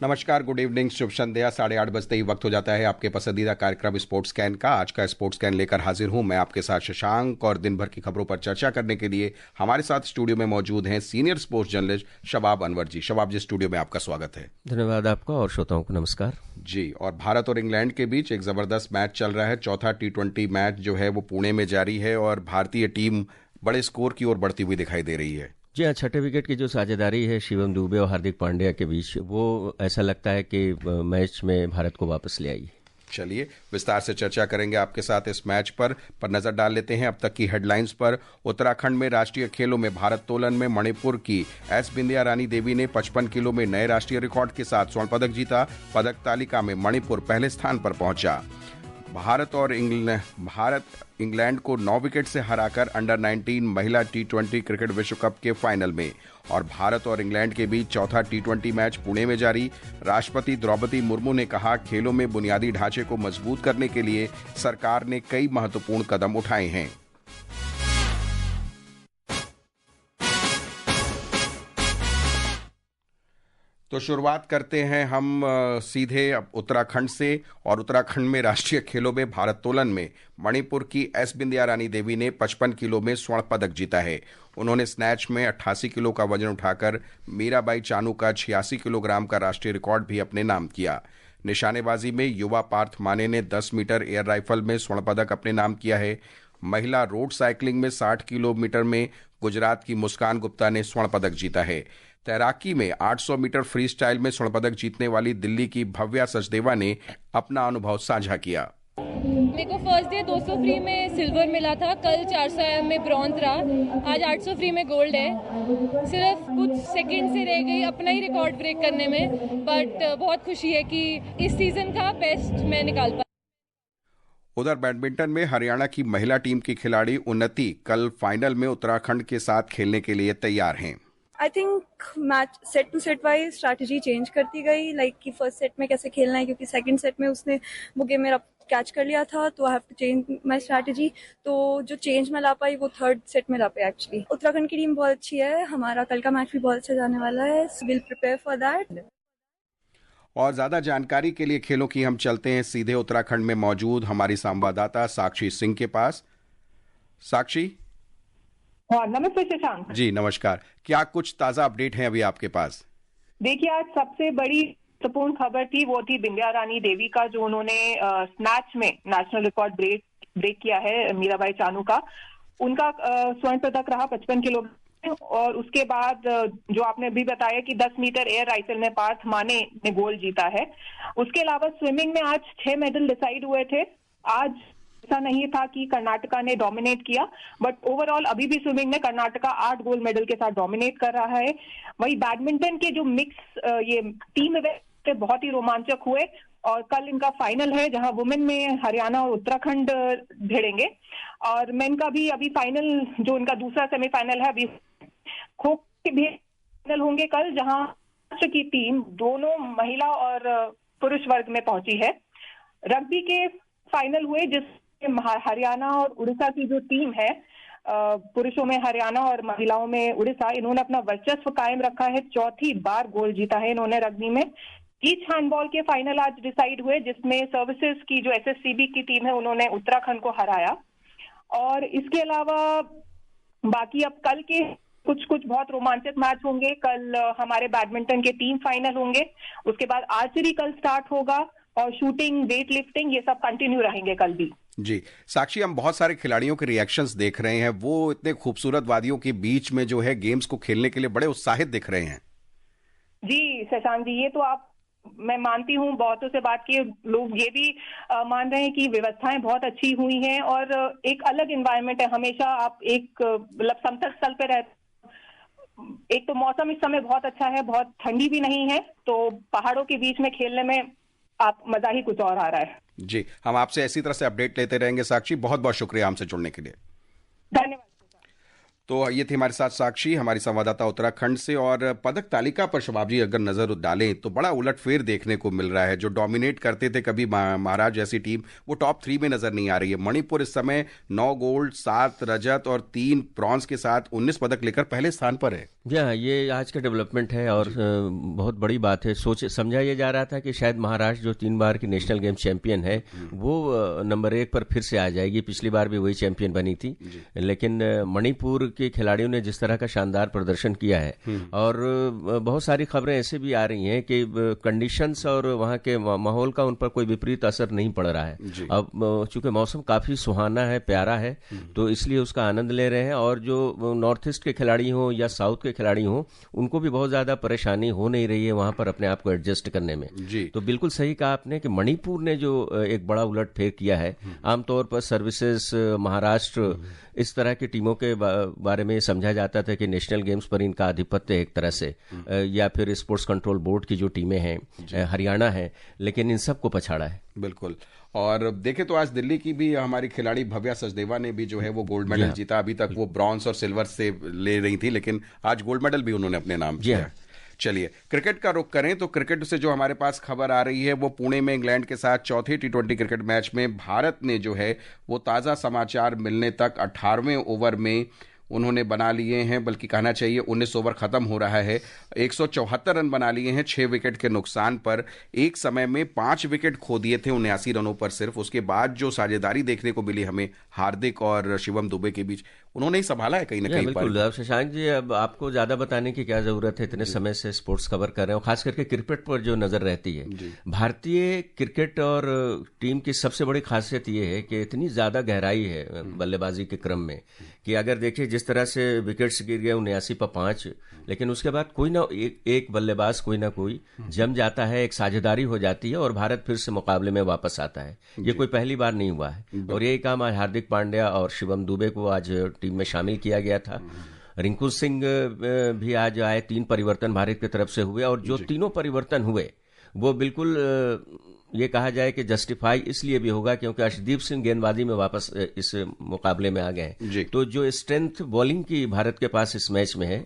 नमस्कार, good evening, शुभ संध्या। 8:30 बजते ही वक्त हो जाता है आपके पसंदीदा कार्यक्रम स्पोर्ट्स स्कैन का। आज का स्पोर्ट्स स्कैन लेकर हाजिर हूं मैं आपके साथ शशांक, और दिन भर की खबरों पर चर्चा करने के लिए हमारे साथ स्टूडियो में मौजूद हैं सीनियर स्पोर्ट्स जर्नलिस्ट शबाब अनवर जी। शबाब जी, स्टूडियो में आपका स्वागत है। धन्यवाद आपका और श्रोताओं को नमस्कार जी। और भारत और इंग्लैंड के बीच एक ज़बरदस्त मैच चल रहा है। चौथा T20 मैच जो है वो पुणे में जारी है और भारतीय टीम बड़े स्कोर की ओर बढ़ती हुई दिखाई दे रही है। जी हाँ, छठे विकेट की जो साझेदारी है शिवम दुबे और हार्दिक पांड्या के बीच, वो ऐसा लगता है कि मैच में भारत को वापस ले आई। चलिए विस्तार से चर्चा करेंगे आपके साथ इस मैच पर नजर डाल लेते हैं अब तक की हेडलाइंस पर। उत्तराखंड में राष्ट्रीय खेलों में भारत तोलन में मणिपुर की एस बिंदिया रानी देवी ने 55 किलो में नए राष्ट्रीय रिकॉर्ड के साथ स्वर्ण पदक जीता। पदक तालिका में मणिपुर पहले स्थान पर पहुंचा। भारत इंग्लैंड को 9 विकेट से हराकर अंडर 19 महिला T20 क्रिकेट विश्व कप के फाइनल में। और भारत और इंग्लैंड के बीच चौथा T20 मैच पुणे में जारी। राष्ट्रपति द्रौपदी मुर्मू ने कहा, खेलों में बुनियादी ढांचे को मजबूत करने के लिए सरकार ने कई महत्वपूर्ण कदम उठाए हैं। तो शुरुआत करते हैं हम सीधे उत्तराखंड से। और उत्तराखंड में राष्ट्रीय खेलों में भारोत्तोलन में मणिपुर की एस बिंदिया रानी देवी ने 55 किलो में स्वर्ण पदक जीता है। उन्होंने स्नैच में 88 किलो का वजन उठाकर मीराबाई चानू का 86 किलोग्राम का राष्ट्रीय रिकॉर्ड भी अपने नाम किया। निशानेबाजी में युवा पार्थ माने ने 10 मीटर एयर राइफल में स्वर्ण पदक अपने नाम किया है। महिला रोड साइकिलिंग में 60 किलोमीटर में गुजरात की मुस्कान गुप्ता ने स्वर्ण पदक जीता है। तैराकी में 800 मीटर फ्री स्टाइल में स्वर्ण पदक जीतने वाली दिल्ली की भव्या सचदेवा ने अपना अनुभव साझा किया। मेरे को फर्स्ट डे 200 फ्री में सिल्वर मिला था, कल 400 में ब्रॉन्ज रहा, आज 800 फ्री में गोल्ड है। सिर्फ कुछ सेकंड से रह गई अपना ही रिकॉर्ड ब्रेक करने में, बट बहुत खुशी है कि इस सीजन का बेस्ट मैं निकाल पाई। उधर बैडमिंटन में हरियाणा की महिला टीम की खिलाड़ी उन्नति कल फाइनल में उत्तराखंड के साथ खेलने के लिए तैयार हैं। I think match set to set wise strategy change करती गई, लाइक कि फर्स्ट सेट में कैसे खेलना है, क्योंकि सेकंड सेट में उसने वो गेम मेरा कैच कर लिया था, तो I have to change my strategy. तो जो चेंज मैं ला पाई वो थर्ड सेट में ला पाई। एक्चुअली उत्तराखंड की टीम बहुत अच्छी है, हमारा कल का मैच भी बहुत अच्छा जाने वाला है, so will prepare for that. और ज्यादा जानकारी के लिए खेलों की हम चलते हैं सीधे उत्तराखंड में मौजूद हमारी संवाददाता साक्षी सिंह के पास। साक्षी। हाँ, नमस्ते शशांक जी नमस्कार। क्या कुछ ताजा अपडेट है अभी आपके पास? देखिए, आज सबसे बड़ी महत्वपूर्ण खबर थी वो थी बिंदिया रानी देवी का, जो उन्होंने स्नैच में नेशनल रिकॉर्ड ब्रेक किया है मीराबाई चानू का। उनका स्वर्ण पदक रहा 55 किलो। और उसके बाद जो आपने अभी बताया कि 10 मीटर एयर राइफल में पार्थ माने ने गोल्ड जीता है। उसके अलावा स्विमिंग में आज 6 मेडल डिसाइड हुए थे। आज ऐसा नहीं था कि कर्नाटका ने डोमिनेट किया, बट ओवरऑल अभी भी स्विमिंग में कर्नाटका 8 गोल्ड मेडल के साथ डोमिनेट कर रहा है। वही बैडमिंटन के जो मिक्स ये टीम इवेंट बहुत ही रोमांचक हुए, और कल इनका फाइनल है जहां वुमेन में हरियाणा और उत्तराखंड भिड़ेंगे, और मेन का भी अभी फाइनल, जो इनका दूसरा सेमीफाइनल है, अभी खो के भी फाइनल होंगे कल, जहां राष्ट्र की टीम दोनों महिला और पुरुष वर्ग में पहुंची है। रग्बी के फाइनल हुए जिस हरियाणा और उड़ीसा की जो टीम है, पुरुषों में हरियाणा और महिलाओं में उड़ीसा, इन्होंने अपना वर्चस्व कायम रखा है। चौथी बार गोल्ड जीता है इन्होंने रग्बी में। बीच हैंडबॉल के फाइनल आज डिसाइड हुए, जिसमें सर्विसेज की जो SSCB की टीम है उन्होंने उत्तराखंड को हराया। और इसके अलावा बाकी अब कल के कुछ बहुत रोमांचक मैच होंगे। कल हमारे बैडमिंटन के टीम फाइनल होंगे, उसके बाद आर्चरी कल स्टार्ट होगा, और शूटिंग, वेट लिफ्टिंग, ये सब कंटिन्यू रहेंगे कल भी। जी साक्षी, हम बहुत सारे खिलाड़ियों के रिएक्शंस देख रहे हैं, वो इतने खूबसूरत वादियों के बीच में जो है गेम्स को खेलने के लिए बड़े उत्साहित दिख रहे हैं। जी शशांक जी, ये तो मैं मानती हूँ, बहुतों से बात किए लोग ये भी मान रहे हैं कि व्यवस्थाएं बहुत अच्छी हुई हैं, और एक अलग एनवायरनमेंट है। हमेशा आप एक मतलब समतल स्थल पे रहते, एक तो मौसम इस समय बहुत अच्छा है, बहुत ठंडी भी नहीं है, तो पहाड़ों के बीच में खेलने में आप मजा ही कुछ और आ रहा है। जी, हम आपसे इसी तरह से अपडेट लेते रहेंगे साक्षी। बहुत बहुत शुक्रिया हमसे जुड़ने के लिए। धन्यवाद। तो ये थी हमारे साथ साक्षी, हमारी संवाददाता उत्तराखंड से। और पदक तालिका पर शबाब जी अगर नजर डालें तो बड़ा उलटफेर देखने को मिल रहा है। जो डोमिनेट करते थे कभी महाराज जैसी टीम, वो टॉप 3 में नजर नहीं आ रही है। मणिपुर इस समय 9 गोल्ड, 7 रजत और 3 ब्रॉन्ज के साथ 19 पदक लेकर पहले स्थान पर है। ये आज का डेवलपमेंट है और बहुत बड़ी बात है। समझा ये जा रहा था कि शायद महाराष्ट्र जो 3 बार की नेशनल गेम चैंपियन है वो नंबर 1 पर फिर से आ जाएगी। पिछली बार भी वही चैंपियन बनी थी, लेकिन मणिपुर के खिलाड़ियों ने जिस तरह का शानदार प्रदर्शन किया है, और बहुत सारी खबरें ऐसे भी आ रही हैं कि कंडीशंस और वहाँ के माहौल का उन पर कोई विपरीत असर नहीं पड़ रहा है। अब चूंकि मौसम काफी सुहाना है, प्यारा है, तो इसलिए उसका आनंद ले रहे हैं। और जो नॉर्थ ईस्ट के खिलाड़ी हों या साउथ के खिलाड़ी हों, उनको भी बहुत ज्यादा परेशानी हो नहीं रही है वहां पर अपने आप को एडजस्ट करने में। तो बिल्कुल सही कहा आपने कि मणिपुर ने जो एक बड़ा उलटफेर किया है। आमतौर पर सर्विसेज, महाराष्ट्र, इस तरह की टीमों के बारे में समझा जाता था कि नेशनल गेम्स पर इनका आधिपत्य एक तरह से, या फिर स्पोर्ट्स कंट्रोल बोर्ड की जो टीमें हैं, हरियाणा है, लेकिन इन सबको पछाड़ा है। बिल्कुल। और देखें तो आज दिल्ली की भी हमारी खिलाड़ी भव्या सचदेवा ने भी जो है वो गोल्ड मेडल जीता। अभी तक वो ब्रॉन्ज और सिल्वर से ले रही थी, लेकिन आज गोल्ड मेडल भी उन्होंने अपने नाम किया। चलिए क्रिकेट का रुख करें तो क्रिकेट से जो हमारे पास खबर आ रही है वो पुणे में इंग्लैंड के साथ चौथे T20 क्रिकेट मैच में भारत ने जो है वो ताज़ा समाचार मिलने तक 18वें ओवर में उन्होंने बना लिए हैं, बल्कि कहना चाहिए 19 ओवर खत्म हो रहा है, 174 रन बना लिए हैं 6 विकेट के नुकसान पर। एक समय में 5 विकेट खो दिए थे 79 रनों पर सिर्फ। उसके बाद जो साझेदारी देखने को मिली हमें हार्दिक और शिवम दुबे के बीच, उन्होंने ही संभाला है कहीं ना कहीं। बिल्कुल। अब शशांक जी, अब आपको ज्यादा बताने की क्या जरूरत है, इतने समय से स्पोर्ट्स कवर कर रहे हो, खास करके क्रिकेट पर जो नजर रहती है। भारतीय क्रिकेट और टीम की सबसे बड़ी खासियत ये है कि इतनी ज्यादा गहराई है बल्लेबाजी के क्रम में कि अगर देखिए जिस तरह से विकेट्स गिर गए 79 पर 5, लेकिन उसके बाद कोई ना एक बल्लेबाज कोई ना कोई जम जाता है, एक साझेदारी हो जाती है और भारत फिर से मुकाबले में वापस आता है। ये कोई पहली बार नहीं हुआ है, और यही काम आज हार्दिक पांड्या और शिवम दुबे को आज टीम में शामिल किया गया था। रिंकू सिंह भी आज आए। 3 परिवर्तन भारत की तरफ से हुए, और जो तीनों परिवर्तन हुए वो बिल्कुल ये कहा जाए कि जस्टिफाई इसलिए भी होगा क्योंकि अर्शदीप सिंह गेंदबाजी में वापस इस मुकाबले में आ गए। तो जो स्ट्रेंथ बॉलिंग की भारत के पास इस मैच में है,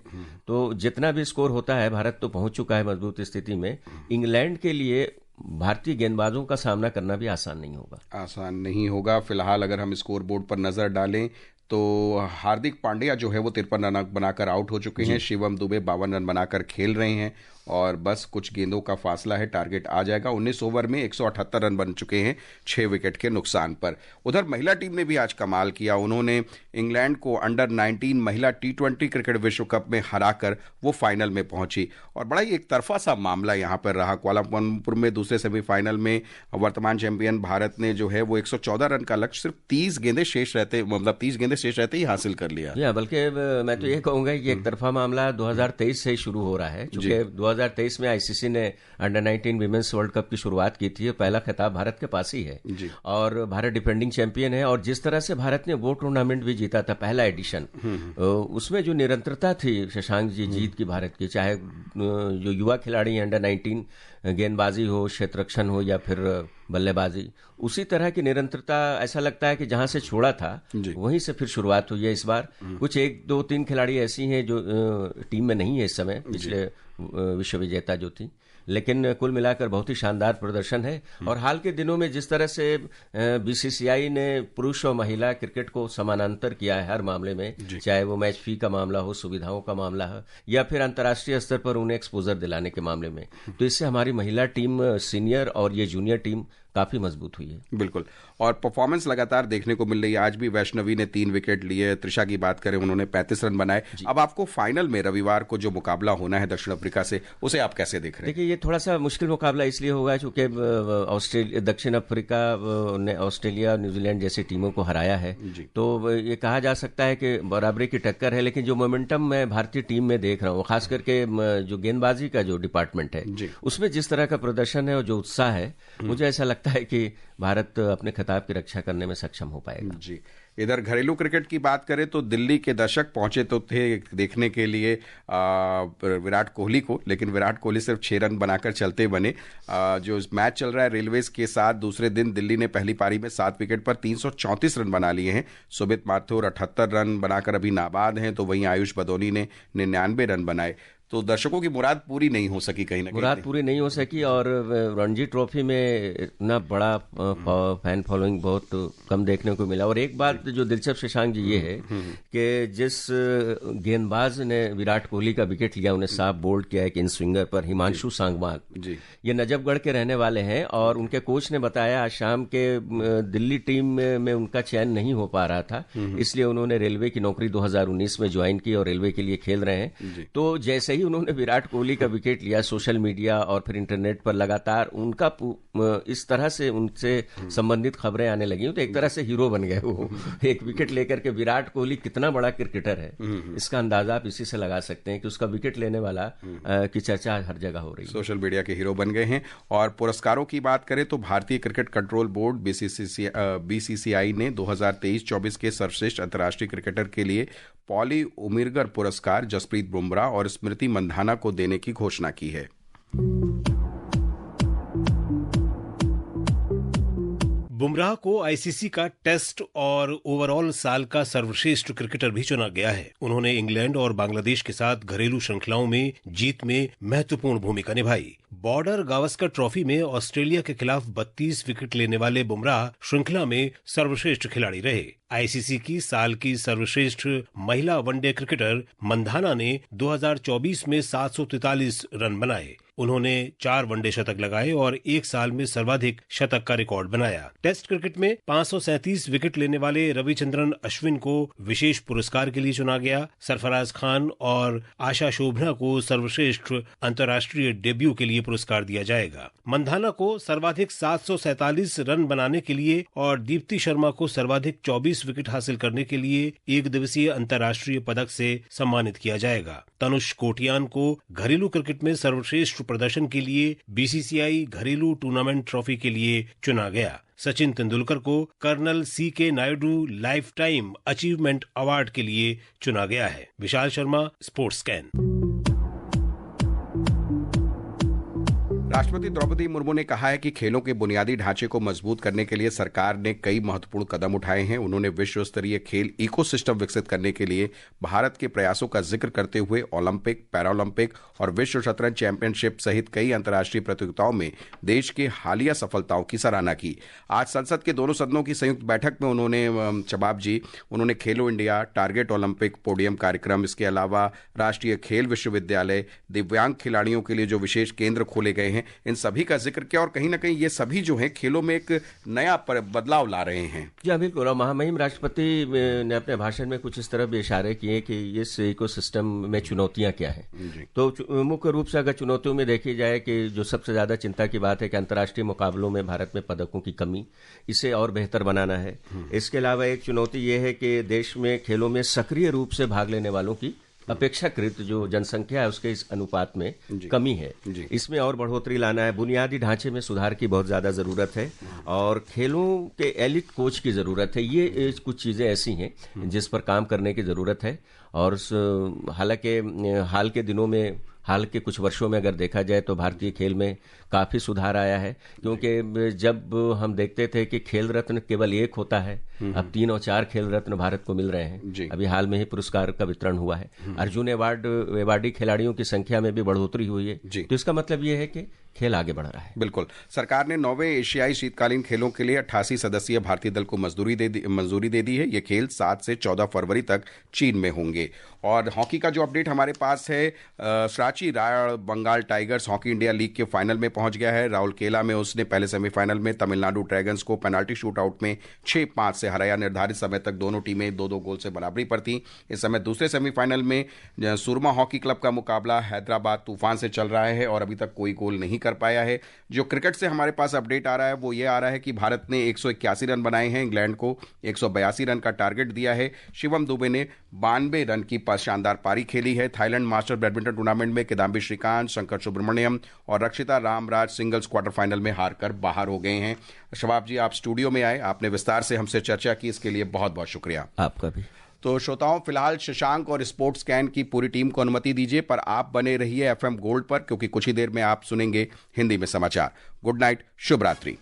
तो जितना भी स्कोर होता है भारत तो पहुंच चुका है मजबूत स्थिति में। इंग्लैंड के लिए भारतीय गेंदबाजों का सामना करना भी आसान नहीं होगा। फिलहाल अगर हम स्कोर बोर्ड पर नजर डालें तो हार्दिक पांड्या जो है वो 53 रन बनाकर आउट हो चुके हैं, शिवम दुबे 52 रन बनाकर खेल रहे हैं, और बस कुछ गेंदों का फासला है, टारगेट आ जाएगा। 19 ओवर में 178 रन बन चुके हैं 6 विकेट के नुकसान पर। उधर महिला टीम ने भी आज कमाल किया। उन्होंने इंग्लैंड को अंडर 19 महिला T20 क्रिकेट विश्व कप में हराकर वो फाइनल में पहुंची, और बड़ा ही एक तरफा सा मामला यहां पर रहा। कुआलालंपुर में दूसरे सेमीफाइनल में वर्तमान चैंपियन भारत ने जो है वो 114 रन का लक्ष्य सिर्फ 30 गेंदें शेष रहते ही हासिल कर लिया। बल्कि मैं तो ये कहूंगा कि एक तरफा मामला 2023 से ही शुरू हो रहा है, क्योंकि 2023 में आईसीसी ने अंडर 19 विमेंस वर्ल्ड कप की शुरुआत की थी। पहला खिताब भारत के पास ही है, और भारत डिफेंडिंग चैंपियन है। और जिस तरह से भारत ने वो टूर्नामेंट भी जीता था, पहला एडिशन, उसमें जो निरंतरता थी शशांक जी जीत की भारत की, चाहे जो युवा खिलाड़ी अंडर 19 गेंदबाजी हो, क्षेत्ररक्षण हो या फिर बल्लेबाजी, उसी तरह की निरंतरता ऐसा लगता है कि जहां से छोड़ा था वहीं से फिर शुरुआत हुई है इस बार। कुछ 1, 2, 3 खिलाड़ी ऐसी हैं जो टीम में नहीं है इस समय, पिछले विश्व विजेता जो थी, लेकिन कुल मिलाकर बहुत ही शानदार प्रदर्शन है। और हाल के दिनों में जिस तरह से बीसीसीआई ने पुरुष और महिला क्रिकेट को समानांतर किया है हर मामले में, चाहे वो मैच फी का मामला हो, सुविधाओं का मामला हो, या फिर अंतर्राष्ट्रीय स्तर पर उन्हें एक्सपोजर दिलाने के मामले में, तो इससे हमारी महिला टीम सीनियर और ये जूनियर टीम काफी मजबूत हुई है। बिल्कुल, और परफॉर्मेंस लगातार देखने को मिल रही है। आज भी वैष्णवी ने 3 विकेट लिए। त्रिशा की बात करें, उन्होंने 35 रन बनाए। अब आपको फाइनल में रविवार को जो मुकाबला होना है दक्षिण अफ्रीका से, उसे आप कैसे देख रहे हैं? देखिए, ये थोड़ा सा मुश्किल मुकाबला इसलिए होगा क्योंकि दक्षिण अफ्रीका ने ऑस्ट्रेलिया, न्यूजीलैंड जैसी टीमों को हराया है, तो ये कहा जा सकता है कि बराबरी की टक्कर है। लेकिन जो मोमेंटम मैं भारतीय टीम में देख रहा हूँ, खास करके जो गेंदबाजी का जो डिपार्टमेंट है, उसमें जिस तरह का प्रदर्शन है और जो उत्साह है, मुझे ऐसा लगता है कि भारत अपने खिताब की रक्षा करने में सक्षम हो पाएगा। जी। इधर घरेलू क्रिकेट की बात करें तो दिल्ली के दर्शक पहुंचे तो थे देखने के लिए विराट कोहली को, लेकिन विराट कोहली सिर्फ 6 रन बनाकर चलते बने। जो मैच चल रहा है रेलवेज के साथ, दूसरे दिन दिल्ली ने पहली पारी में 7 विकेट पर 334 रन बना लिए हैं। सुमित माथुर 78 रन बनाकर अभी नाबाद हैं, तो वहीं आयुष बदौनी ने 99 रन बनाए। तो दर्शकों की मुराद पूरी नहीं हो सकी, कहीं ना मुराद पूरी नहीं हो सकी। और रणजी ट्रॉफी में इतना बड़ा फैन फॉलोइंग बहुत कम देखने को मिला। और एक बात जो दिलचस्प शशांक जी ये है कि जिस गेंदबाज ने विराट कोहली का विकेट लिया, उन्हें साफ बोल्ड किया है कि इन स्विंगर पर, हिमांशु सांगवान, ये नजफगढ़ के रहने वाले हैं। और उनके कोच ने बताया आज शाम के दिल्ली टीम में उनका चयन नहीं हो पा रहा था, इसलिए उन्होंने रेलवे की नौकरी 2019 में ज्वाइन की और रेलवे के लिए खेल रहे हैं। तो जैसे ही उन्होंने विराट कोहली का विकेट लिया, सोशल मीडिया और फिर इंटरनेट पर लगातार उनका इस तरह से उनसे संबंधित खबरें आने लगी, तो एक तरह से हीरो बन गए वो। एक विकेट लेकर के विराट कोहली कितना बड़ा क्रिकेटर है, इसका अंदाजा आप इसी से लगा सकते हैं कि उसका विकेट लेने वाला की चर्चा हर जगह हो रही है। सोशल मीडिया के हीरो बन गए हैं। और पुरस्कारों की बात करें तो भारतीय क्रिकेट कंट्रोल बोर्ड बीसीसीआई ने 2023-24 के सर्वश्रेष्ठ अंतर्राष्ट्रीय क्रिकेटर के लिए पॉली उमिरगर पुरस्कार जसप्रीत बुमराह और स्मृति मंधाना को देने की घोषणा की है। बुमराह को आईसीसी का टेस्ट और ओवरऑल साल का सर्वश्रेष्ठ क्रिकेटर भी चुना गया है। उन्होंने इंग्लैंड और बांग्लादेश के साथ घरेलू श्रृंखलाओं में जीत में महत्वपूर्ण भूमिका निभाई। बॉर्डर गावस्कर ट्रॉफी में ऑस्ट्रेलिया के खिलाफ 32 विकेट लेने वाले बुमराह श्रृंखला में सर्वश्रेष्ठ खिलाड़ी रहे। आईसीसी की साल की सर्वश्रेष्ठ महिला वनडे क्रिकेटर मंधाना ने 2024 में 743 रन बनाए। उन्होंने 4 वनडे शतक लगाए और एक साल में सर्वाधिक शतक का रिकॉर्ड बनाया। टेस्ट क्रिकेट में 537 विकेट लेने वाले रविचंद्रन अश्विन को विशेष पुरस्कार के लिए चुना गया। सरफराज खान और आशा शोभना को सर्वश्रेष्ठ अंतर्राष्ट्रीय डेब्यू के लिए पुरस्कार दिया जाएगा। मंधाना को सर्वाधिक 747 रन बनाने के लिए और दीप्ति शर्मा को सर्वाधिक 24 विकेट हासिल करने के लिए एक दिवसीय अंतर्राष्ट्रीय पदक से सम्मानित किया जाएगा। तनुष कोटियान को घरेलू क्रिकेट में सर्वश्रेष्ठ प्रदर्शन के लिए बीसीसीआई घरेलू टूर्नामेंट ट्रॉफी के लिए चुना गया। सचिन तेंदुलकर को colonel CK Naidu life time achievement award के लिए चुना गया है। Vishal Sharma, sports scan. राष्ट्रपति द्रौपदी मुर्मू ने कहा है कि खेलों के बुनियादी ढांचे को मजबूत करने के लिए सरकार ने कई महत्वपूर्ण कदम उठाए हैं। उन्होंने विश्व स्तरीय खेल इकोसिस्टम विकसित करने के लिए भारत के प्रयासों का जिक्र करते हुए ओलंपिक, पैरालंपिक और विश्व शतरंज चैंपियनशिप सहित कई अंतर्राष्ट्रीय प्रतियोगिताओं में देश के हालिया सफलताओं की सराहना की। आज संसद के दोनों सदनों की संयुक्त बैठक में उन्होंने खेलो इंडिया, टारगेट ओलंपिक, पोडियम कार्यक्रम, इसके अलावा राष्ट्रीय खेल विश्वविद्यालय, दिव्यांग खिलाड़ियों के लिए जो विशेष केंद्र खोले गए हैं, इन सभी का जिक्र किया। और कहीं ना कहीं ये सभी जो हैं खेलों में एक नया बदलाव ला रहे हैं। जी बिल्कुल। और महामहिम राष्ट्रपति ने अपने भाषण में कुछ इस तरह भी इशारे किए कि इस इकोसिस्टम में चुनौतियां क्या हैं। तो मुख्य रूप से अगर चुनौतियों में देखी जाए कि जो सबसे ज्यादा चिंता की बात है कि अंतर्राष्ट्रीय मुकाबलों में भारत में पदकों की कमी, इसे और बेहतर बनाना है। इसके अलावा एक चुनौती ये है कि देश में खेलों में सक्रिय रूप से भाग लेने वालों की अपेक्षाकृत जो जनसंख्या है उसके इस अनुपात में कमी है, इसमें और बढ़ोतरी लाना है। बुनियादी ढांचे में सुधार की बहुत ज्यादा जरूरत है और खेलों के एलिट कोच की जरूरत है। ये कुछ चीजें ऐसी हैं जिस पर काम करने की जरूरत है। और हालांकि हाल के कुछ वर्षों में अगर देखा जाए तो भारतीय खेल में काफी सुधार आया है, क्योंकि जब हम देखते थे कि खेल रत्न केवल एक होता है, अब 3 और 4 खेल रत्न भारत को मिल रहे हैं। अभी हाल में ही पुरस्कार का वितरण हुआ है। अर्जुन अवार्डी खिलाड़ियों की संख्या में भी बढ़ोतरी हुई है। तो इसका मतलब ये है कि खेल आगे बढ़ रहा है। बिल्कुल। सरकार ने 9वें एशियाई शीतकालीन खेलों के लिए 88 सदस्यीय भारतीय दल को मंजूरी दे दी है। ये खेल 7 से 14 फरवरी तक चीन में होंगे। और हॉकी का जो अपडेट हमारे पास है, Shrachi Rarh Bengal Tigers hockey India league के फाइनल में पहुंच गया है। राउरकेला में उसने पहले सेमीफाइनल में तमिलनाडु ड्रैगन्स को पेनाल्टी शूटआउट में 6-5 से हराया। निर्धारित समय तक दोनों टीमें 2-2 गोल से बराबरी पर थी। इस समय दूसरे सेमीफाइनल में सुरमा हॉकी क्लब का मुकाबला हैदराबाद तूफान से चल रहा है और अभी तक कोई गोल नहीं कर पाया है। जो क्रिकेट से हमारे पास अपडेट आ रहा है वो ये आ रहा है कि भारत ने 181 रन बनाए हैं, इंग्लैंड को 182 रन का टारगेट दिया है। शिवम दुबे ने 92 रन की शानदार पारी खेली है। थाईलैंड मास्टर बैडमिंटन टूर्नामेंट में किदाम्बी श्रीकांत, शंकर सुब्रमण्यम और रक्षिता रामराज सिंगल्स क्वार्टर फाइनल में हारकर बाहर हो गए हैं। शबाब जी, आप स्टूडियो में आए, आपने विस्तार से हमसे चर्चा की, इसके लिए बहुत बहुत शुक्रिया। आपका भी। तो श्रोताओं, फिलहाल शशांक और स्पोर्ट्स स्कैन की पूरी टीम को अनुमति दीजिए, पर आप बने रहिए FM गोल्ड पर, क्योंकि कुछ ही देर में आप सुनेंगे हिंदी में समाचार। गुड नाइट, शुभ रात्रि।